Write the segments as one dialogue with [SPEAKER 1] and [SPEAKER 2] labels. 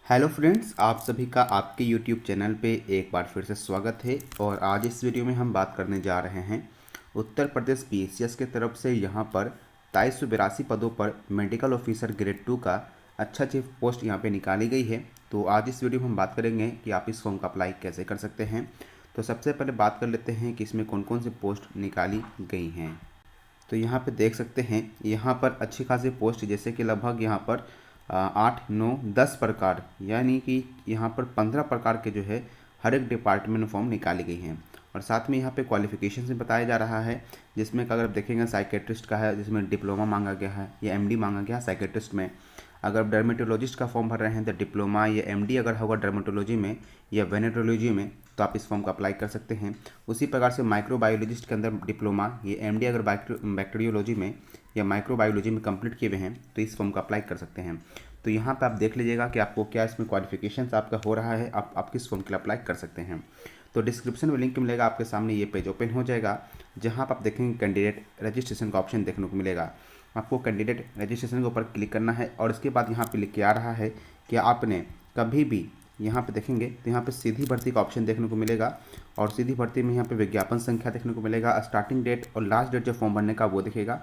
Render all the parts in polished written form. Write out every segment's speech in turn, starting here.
[SPEAKER 1] Hello friends, आप सभी का आपके यूट्यूब चैनल पे एक बार फिर से स्वागत है। और आज इस वीडियो में हम बात करने जा रहे हैं उत्तर प्रदेश पीसीएस की तरफ से यहाँ पर 2382 पदों पर मेडिकल ऑफिसर ग्रेड 2 का अच्छी पोस्ट यहाँ पे निकाली गई है। तो आज इस वीडियो में हम बात करेंगे कि आप इस फॉर्म का अप्लाई कैसे कर सकते हैं। तो सबसे पहले बात कर लेते हैं कि इसमें कौन कौन सी पोस्ट निकाली गई हैं। तो यहाँ पे देख सकते हैं, यहाँ पर अच्छी खासी पोस्ट जैसे कि लगभग यहाँ पर 8, 9, 10 प्रकार, यानी कि यहाँ पर 15 प्रकार के जो है हर एक डिपार्टमेंट में फॉर्म निकाली गई हैं। और साथ में यहाँ पे क्वालिफिकेशन से बताया जा रहा है, जिसमें अगर आप देखेंगे साइकेट्रिस्ट का है, जिसमें डिप्लोमा मांगा गया है या एमडी मांगा गया है साइकेट्रिस्ट में। अगर आप डर्मेटोलॉजिस्ट का फॉर्म भर रहे हैं तो डिप्लोमा या एमडी अगर होगा डर्मेटोलॉजी में या वेनेटोलॉजी में तो आप इस फॉर्म का अप्लाई कर सकते हैं। उसी प्रकार से माइक्रोबायोलॉजिस्ट के अंदर डिप्लोमा या एमडी अगर बैक्टीरियोलॉजी में या माइक्रोबायोलॉजी में कंप्लीट किए हुए हैं तो इस फॉर्म का अप्लाई कर सकते हैं। तो यहाँ पे आप देख लीजिएगा कि आपको क्या इसमें क्वालिफिकेशंस आपका हो रहा है, आप किस फॉर्म के लिए अप्लाई कर सकते हैं। तो डिस्क्रिप्शन में लिंक मिलेगा, आपके सामने ये पेज ओपन हो जाएगा, जहाँ पर आप देखेंगे कैंडिडेट रजिस्ट्रेशन का ऑप्शन देखने को मिलेगा। आपको कैंडिडेट रजिस्ट्रेशन के ऊपर क्लिक करना है और इसके बाद यहाँ पे लिख के आ रहा है कि आपने कभी भी, यहाँ पे देखेंगे तो यहाँ पे सीधी भर्ती का ऑप्शन देखने को मिलेगा। और सीधी भर्ती में यहाँ पे विज्ञापन संख्या देखने को मिलेगा, स्टार्टिंग डेट और लास्ट डेट जो फॉर्म भरने का वो दिखेगा।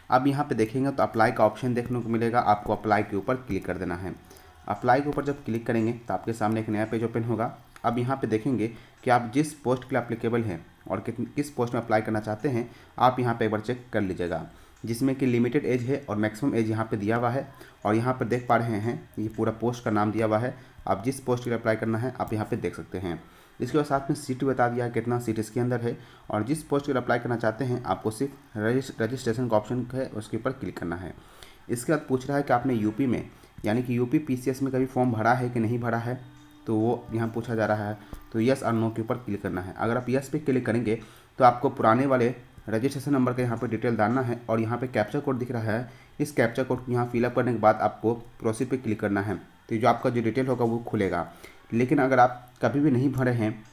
[SPEAKER 1] अब यहाँ पे देखेंगे तो अप्लाई का ऑप्शन देखने को मिलेगा, आपको अप्लाई के ऊपर क्लिक कर देना है। अप्लाई के ऊपर जब क्लिक करेंगे तो आपके सामने एक नया पेज ओपन होगा। अब यहाँ पे देखेंगे कि आप जिस पोस्ट के लिए अप्लीकेबल हैं और किस पोस्ट में अप्लाई करना चाहते हैं, आप यहाँ पे एक बार चेक कर लीजिएगा, जिसमें कि लिमिटेड एज है और मैक्सिमम एज यहाँ पे दिया हुआ है। और यहाँ पर देख पा रहे हैं ये पूरा पोस्ट का नाम दिया हुआ है। आप जिस पोस्ट के लिए अप्लाई करना है आप यहाँ पे देख सकते हैं। इसके बाद साथ में सीट बता दिया है कितना सीट इसके अंदर है। और जिस पोस्ट के लिए अप्लाई करना चाहते हैं आपको सिर्फ रजिस्ट्रेशन का ऑप्शन है उसके ऊपर क्लिक करना है। इसके बाद पूछ रहा है कि आपने यूपी में यानी कि यूपी पीसीएस में कभी फॉर्म भरा है कि नहीं भरा है, तो वो यहाँ पूछा जा रहा है। तो यस और नो के ऊपर क्लिक करना है। अगर आप यस पे क्लिक करेंगे तो आपको पुराने वाले रजिस्ट्रेशन नंबर का यहाँ पे डिटेल डालना है और यहाँ पे कैप्चा कोड दिख रहा है। इस कैप्चा कोड को यहाँ फिलअप करने के बाद आपको प्रोसीड पे क्लिक करना है, तो जो आपका जो डिटेल होगा वो खुलेगा। लेकिन अगर आप कभी भी नहीं भरे हैं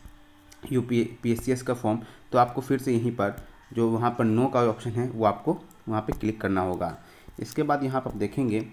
[SPEAKER 1] यूपी पीसीएस का फॉर्म तो आपको फिर से यहीं पर जो वहाँ पर नो का ऑप्शन है वो आपको वहाँ पे क्लिक करना होगा। इसके बाद यहाँ पर आप देखेंगे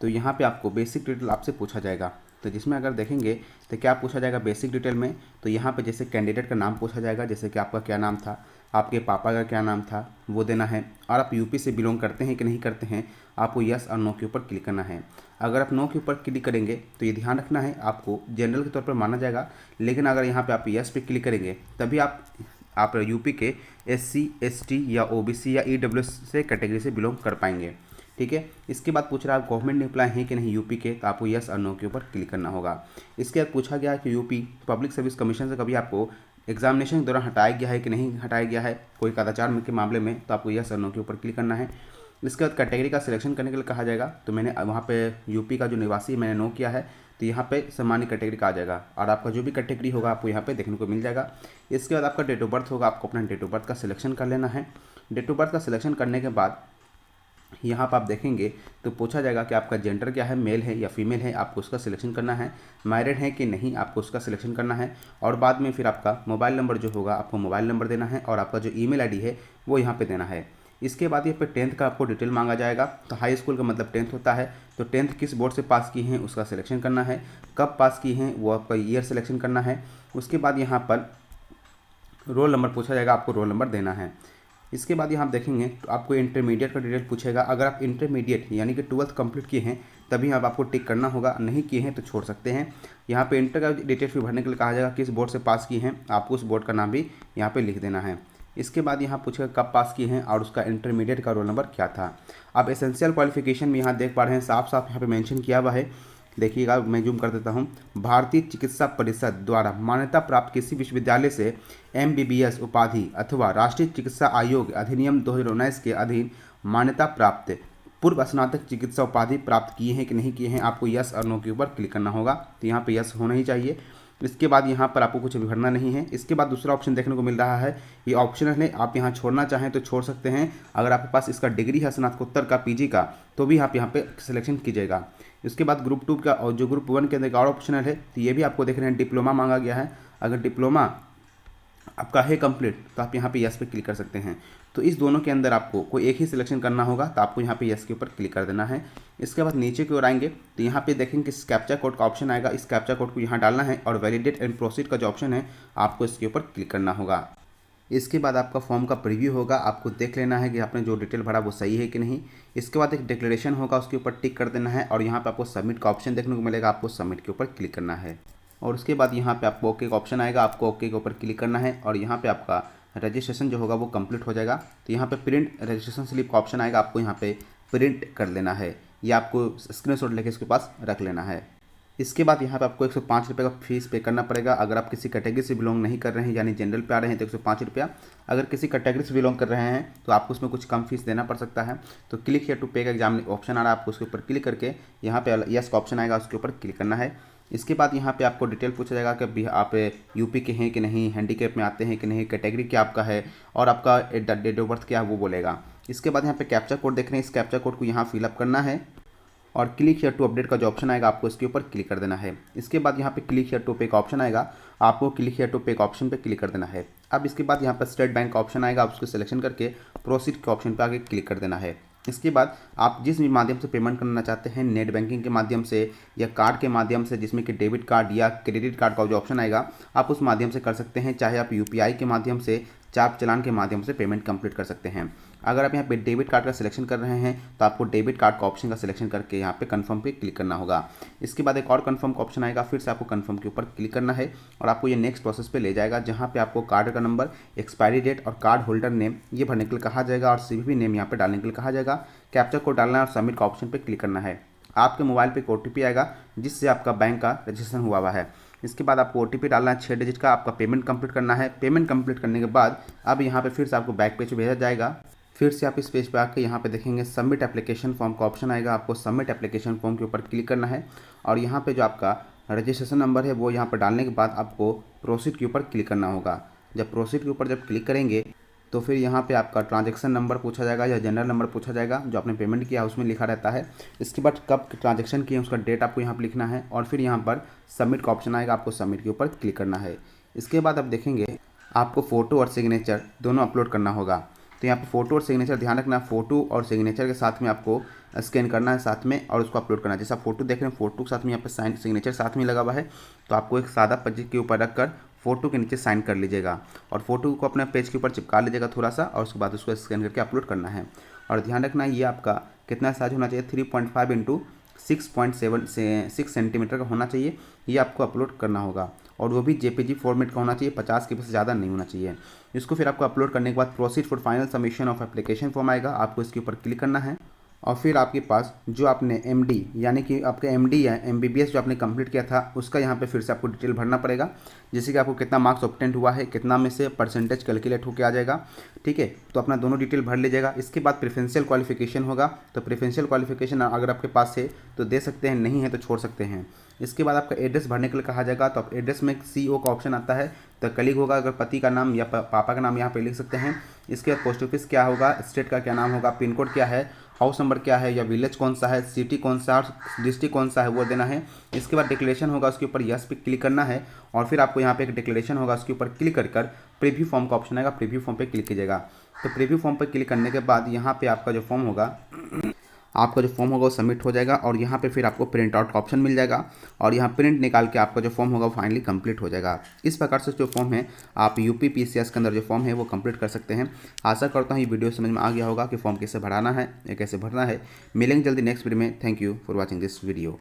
[SPEAKER 1] तो यहाँ पे आपको बेसिक डिटेल आपसे पूछा जाएगा। तो जिसमें अगर देखेंगे तो क्या पूछा जाएगा बेसिक डिटेल में, तो यहाँ पे जैसे कैंडिडेट का नाम पूछा जाएगा, जैसे कि आपका क्या नाम था, आपके पापा का क्या नाम था वो देना है, और आप यूपी से बिलोंग करते हैं कि नहीं करते हैं, आपको यस और नो के ऊपर क्लिक करना है। अगर आप नो के ऊपर क्लिक करेंगे तो ये ध्यान रखना है आपको जनरल के तौर पर माना जाएगा। लेकिन अगर यहाँ पर आप यस पे क्लिक करेंगे तभी आप यूपी के SC ST या OBC या EWS से कैटेगरी से बिलोंग कर पाएंगे। ठीक है। इसके बाद पूछ रहा है गवर्नमेंट एम्प्लॉय हैं कि नहीं यूपी के, तो आपको यस और नो के ऊपर क्लिक करना होगा। इसके बाद पूछा गया है कि यूपी पब्लिक सर्विस कमीशन से कभी आपको एग्जामिनेशन के दौरान हटाया गया है कि नहीं हटाया गया है कोई कदाचार के मामले में, तो आपको यस और नो के ऊपर क्लिक करना है। इसके बाद कैटेगरी का सिलेक्शन करने के लिए कहा जाएगा, तो मैंने वहाँ पे यूपी का जो निवासी मैंने नो किया है, तो यहाँ पे सामान्य कैटेगरी का आ जाएगा और आपका जो भी कैटेगरी होगा आपको यहाँ पे देखने को मिल जाएगा। इसके बाद आपका डेट ऑफ बर्थ होगा, आपको अपना डेट ऑफ बर्थ का सिलेक्शन कर लेना है। डेट ऑफ बर्थ का सिलेक्शन करने के बाद यहाँ पर आप देखेंगे तो पूछा जाएगा कि आपका जेंडर क्या है, मेल है या फीमेल है, आपको उसका सिलेक्शन करना है। मैरिड है कि नहीं, आपको उसका सिलेक्शन करना है। और बाद में फिर आपका मोबाइल नंबर जो होगा आपको मोबाइल नंबर देना है और आपका जो ईमेल आईडी है वो यहाँ पे देना है। इसके बाद यहाँ पे 10th का आपको डिटेल मांगा जाएगा। तो हाई स्कूल का मतलब 10th होता है, तो 10th किस बोर्ड से पास की हैं उसका सिलेक्शन करना है, कब पास की हैं वो आपका ईयर सिलेक्शन करना है। उसके बाद यहाँ पर रोल नंबर पूछा जाएगा, आपको रोल नंबर देना है। इसके बाद यहाँ आप देखेंगे तो आपको इंटरमीडिएट का डिटेल पूछेगा। अगर आप इंटरमीडिएट यानी कि 12th कंप्लीट किए हैं तभी अब आपको टिक करना होगा, नहीं किए हैं तो छोड़ सकते हैं। यहाँ पे इंटर का डिटेल फिर भरने के लिए कहा जाएगा किस बोर्ड से पास किए हैं, आपको उस बोर्ड का नाम भी यहाँ पे लिख देना है। इसके बाद यहाँ पूछेगा कब पास किए हैं और उसका इंटरमीडिएट का रोल नंबर क्या था। आप एसेंशियल क्वालिफिकेशन में यहाँ देख पा रहे हैं साफ साफ यहाँ पे मेंशन किया हुआ है। देखिएगा, मैं जूम कर देता हूँ। भारतीय चिकित्सा परिषद द्वारा मान्यता प्राप्त किसी विश्वविद्यालय से MBBS उपाधि अथवा राष्ट्रीय चिकित्सा आयोग अधिनियम 2019 के अधीन मान्यता प्राप्त पूर्व स्नातक चिकित्सा उपाधि प्राप्त किए हैं कि नहीं किए हैं, आपको यस और नो के ऊपर क्लिक करना होगा। तो यहाँ पे यस होना ही चाहिए। इसके बाद यहाँ पर आपको कुछ भी भरना नहीं है। इसके बाद दूसरा ऑप्शन देखने को मिल रहा है, ये ऑप्शनल है, आप यहाँ छोड़ना चाहें तो छोड़ सकते हैं। अगर आपके पास इसका डिग्री है स्नातकोत्तर का PG का तो भी आप यहाँ पे सिलेक्शन कीजिएगा। इसके बाद ग्रुप 2 का और जो ग्रुप 1 के अंदर और ऑप्शनल है, तो ये भी आपको देख रहे हैं डिप्लोमा मांगा गया है। अगर डिप्लोमा आपका है कंप्लीट, तो आप यहाँ पे यस पे क्लिक कर सकते हैं। तो इस दोनों के अंदर आपको कोई एक ही सिलेक्शन करना होगा, तो आपको यहाँ पे यस के ऊपर क्लिक कर देना है। इसके बाद नीचे की ओर आएंगे तो यहाँ पे देखेंगे कि कैप्चा कोड का ऑप्शन आएगा, इस कैप्चा कोड को यहाँ डालना है और वैलिडेट एंड प्रोसीड का जो ऑप्शन है आपको इसके ऊपर क्लिक करना होगा। इसके बाद आपका फॉर्म का प्रीव्यू होगा, आपको देख लेना है कि आपने जो डिटेल भरा वो सही है कि नहीं। इसके बाद एक डिक्लेरेशन होगा, उसके ऊपर टिक कर देना है और यहाँ पे आपको सबमिट का ऑप्शन देखने को मिलेगा, आपको सबमिट के ऊपर क्लिक करना है। और उसके बाद यहाँ पे आपको ओके का ऑप्शन आएगा, आपको ओके के ऊपर क्लिक करना है और यहाँ पे आपका रजिस्ट्रेशन जो होगा वो कंप्लीट हो जाएगा। तो यहाँ पे प्रिंट रजिस्ट्रेशन स्लिप का ऑप्शन आएगा, आपको यहाँ पे प्रिंट कर लेना है या आपको स्क्रीनशॉट लेके इसके पास रख लेना है। इसके बाद यहाँ पे आपको 105 रुपये का फीस पे करना पड़ेगा। अगर आप किसी कैटेगरी से बिलोंग नहीं कर रहे हैं यानी जनरल पे आ रहे हैं तो 105 रुपया, अगर किसी कैटेगरी से बिलोंग कर रहे हैं तो आपको उसमें कुछ कम फीस देना पड़ सकता है। तो क्लिक हियर टू पे का एग्जाम ऑप्शन आ रहा है, आपको उसके ऊपर क्लिक करके यहाँ पे यस का ऑप्शन आएगा, उसके ऊपर क्लिक करना है। इसके बाद यहाँ पे आपको डिटेल पूछा जाएगा कि आप यूपी के हैं कि नहीं, हैंडीकैप में आते हैं कि नहीं, कैटेगरी क्या आपका है और आपका डेट ऑफ बर्थ क्या है वो बोलेगा। इसके बाद यहाँ पे कैप्चा कोड देख रहे हैं, इस कैप्चा कोड को यहाँ फिलअप करना है और क्लिक हियर टू अपडेट का जो ऑप्शन आएगा आपको इसके ऊपर क्लिक कर देना है। इसके बाद यहाँ पे क्लिक हियर टू पे का ऑप्शन आएगा, आपको क्लिक हियर टू पे का ऑप्शन पे क्लिक कर देना है। अब इसके बाद यहाँ पर स्टेट बैंक का ऑप्शन आएगा, आप उसको सिलेक्शन करके प्रोसीड के ऑप्शन पे आगे क्लिक कर देना है। इसके बाद आप जिस भी माध्यम से पेमेंट करना चाहते हैं, नेट बैंकिंग के माध्यम से या कार्ड के माध्यम से, जिसमें कि डेबिट कार्ड या क्रेडिट कार्ड का जो ऑप्शन आएगा आप उस माध्यम से कर सकते हैं, चाहे आप यूपीआई के माध्यम से, चाप चलान के माध्यम से पेमेंट कंप्लीट कर सकते हैं। अगर आप यहाँ पे डेबिट कार्ड का सिलेक्शन कर रहे हैं तो आपको डेबिट कार्ड का ऑप्शन का सिलेक्शन करके यहाँ पे कंफर्म पे क्लिक करना होगा। इसके बाद एक और कंफर्म का ऑप्शन आएगा, फिर से आपको कंफर्म के ऊपर क्लिक करना है और आपको ये नेक्स्ट प्रोसेस पे ले जाएगा, जहाँ पे आपको कार्ड का नंबर, एक्सपायरी डेट और कार्ड होल्डर नेम ये भरने के लिए कहा जाएगा और सीवीवी नेम यहाँ पे डालने के लिए कहा जाएगा। कैप्चा कोड डालना है और सबमिट का ऑप्शन पे क्लिक करना है। आपके मोबाइल पे एक ओटीपी आएगा जिससे आपका बैंक का रजिस्ट्रेशन हुआ है। इसके बाद आपको ओटीपी डालना है 6 डिजिट का, आपका पेमेंट कंप्लीट करना है। पेमेंट कंप्लीट करने के बाद अब यहाँ पे फिर से आपको बैक पेज भेजा जाएगा। फिर से आप इस पेज पे आके यहाँ पे देखेंगे सबमिट एप्लीकेशन फॉर्म का ऑप्शन आएगा, आपको सबमिट एप्लीकेशन फॉर्म के ऊपर क्लिक करना है और यहाँ पे जो आपका रजिस्ट्रेशन नंबर है वो यहाँ पर डालने के बाद आपको प्रोसीड के ऊपर क्लिक करना होगा। जब प्रोसीड के ऊपर जब क्लिक करेंगे तो फिर यहाँ पे आपका ट्रांजैक्शन नंबर पूछा जाएगा या जनरल नंबर पूछा जाएगा, जो आपने पेमेंट किया उसमें लिखा रहता है। इसके बाद कब ट्रांजैक्शन किए उसका डेट आपको यहाँ पर लिखना है और फिर यहाँ पर सबमिट का ऑप्शन आएगा, आपको सबमिट के ऊपर क्लिक करना है। इसके बाद आप देखेंगे आपको फ़ोटो और सिग्नेचर दोनों अपलोड करना होगा। तो यहाँ पे फ़ोटो और सिग्नेचर ध्यान रखना, फ़ोटो और सिग्नेचर के साथ में आपको स्कैन करना है साथ में और उसको अपलोड करना है। जैसा फोटो देख रहे हैं, फोटो के साथ में यहाँ पे साइन सिग्नेचर साथ में लगा हुआ है, तो आपको एक सादा पेज के ऊपर रखकर फोटो के नीचे साइन कर लीजिएगा और फोटो को अपने पेज के ऊपर चिपका लीजिएगा थोड़ा सा और उसके बाद उसको स्कैन करके अपलोड करना है। और ध्यान रखना ये आपका कितना साइज होना चाहिए, 3.5 इंटू 6.6 सेंटीमीटर का होना चाहिए, ये आपको अपलोड करना होगा और वो भी जेपीजी फॉर्मेट का होना चाहिए, 50 के से ज़्यादा नहीं होना चाहिए। इसको फिर आपको अपलोड करने के बाद proceed for final submission of application form आएगा, आपको इसके ऊपर क्लिक करना है और फिर आपके पास जो आपने एमडी यानी कि आपका एमडी या एमबीबीएस जो आपने कंप्लीट किया था उसका यहाँ पे फिर से आपको डिटेल भरना पड़ेगा, जैसे कि आपको कितना मार्क्स ऑब्टेंड हुआ है, कितना में से परसेंटेज कैलकुलेट होकर आ जाएगा। ठीक है, तो अपना दोनों डिटेल भर लीजिएगा। इसके बाद प्रेफरेंशियल क्वालिफिकेशन होगा, तो प्रेफरेंशियल क्वालिफिकेशन अगर आपके पास है तो दे सकते हैं, नहीं है तो छोड़ सकते हैं। इसके बाद आपका एड्रेस भरने के लिए कहा जाएगा, तो आप एड्रेस में CO का ऑप्शन आता है, तो कलीग होगा, अगर पति का नाम या पापा का नाम यहाँ पे लिख सकते हैं। इसके बाद पोस्ट ऑफिस क्या होगा, स्टेट का क्या नाम होगा, पिन कोड क्या है, हाउस नंबर क्या है या विलेज कौन सा है, सिटी कौन सा और डिस्ट्रिक्ट कौन सा है वो देना है। इसके बाद डिक्लेरेशन होगा, उसके ऊपर यस पे क्लिक करना है और फिर आपको यहाँ पे एक डिक्लेरेशन होगा, उसके ऊपर क्लिक कर प्रीव्यू फॉर्म का ऑप्शन आएगा, प्रीव्यू फॉर्म पे क्लिक कीजिएगा। तो प्रीव्यू फॉर्म पे क्लिक करने के बाद यहाँ पे आपका जो फॉर्म होगा वो सबमिट हो जाएगा और यहाँ पे फिर आपको प्रिंट आउट का ऑप्शन मिल जाएगा और यहाँ प्रिंट निकाल के आपका जो फॉर्म होगा वो फाइनली कंप्लीट हो जाएगा। इस प्रकार से जो फॉर्म है आप यूपी PCS के अंदर जो फॉर्म है वो कंप्लीट कर सकते हैं। आशा करता हूँ ये वीडियो समझ में आ गया होगा कि फॉर्म कैसे भराना है या कैसे भरना है। मिलेंगे जल्दी नेक्स्ट वीडियो में। Thank you for watching this video.